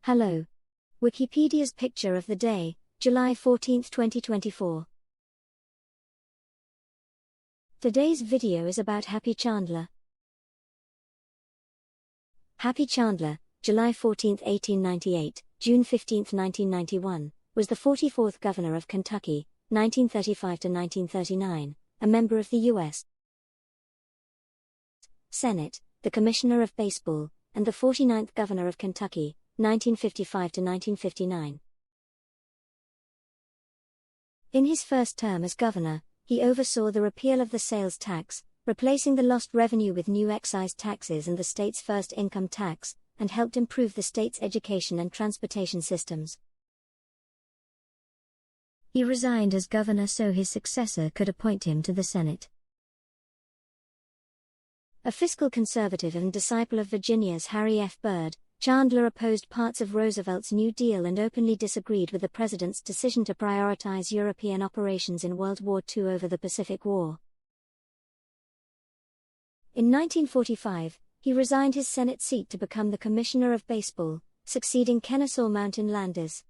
Hello. Wikipedia's picture of the day, July 14, 2024. Today's video is about Happy Chandler. Happy Chandler, July 14, 1898, June 15, 1991, was the 44th governor of Kentucky, 1935 to 1939, a member of the U.S. Senate, the Commissioner of Baseball, and the 49th governor of Kentucky, 1955 to 1959. In his first term as governor, he oversaw the repeal of the sales tax, replacing the lost revenue with new excise taxes and the state's first income tax, and helped improve the state's education and transportation systems. He resigned as governor so his successor could appoint him to the Senate. A fiscal conservative and disciple of Virginia's Harry F. Byrd, Chandler opposed parts of Roosevelt's New Deal and openly disagreed with the president's decision to prioritize European operations in World War II over the Pacific War. In 1945, he resigned his Senate seat to become the Commissioner of Baseball, succeeding Kenesaw Mountain Landis.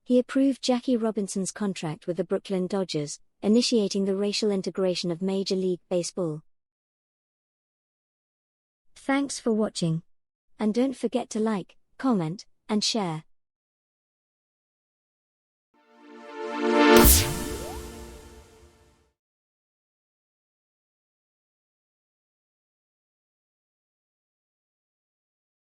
He approved Jackie Robinson's contract with the Brooklyn Dodgers, initiating the racial integration of Major League Baseball. Thanks for watching. And don't forget to like, comment, and share.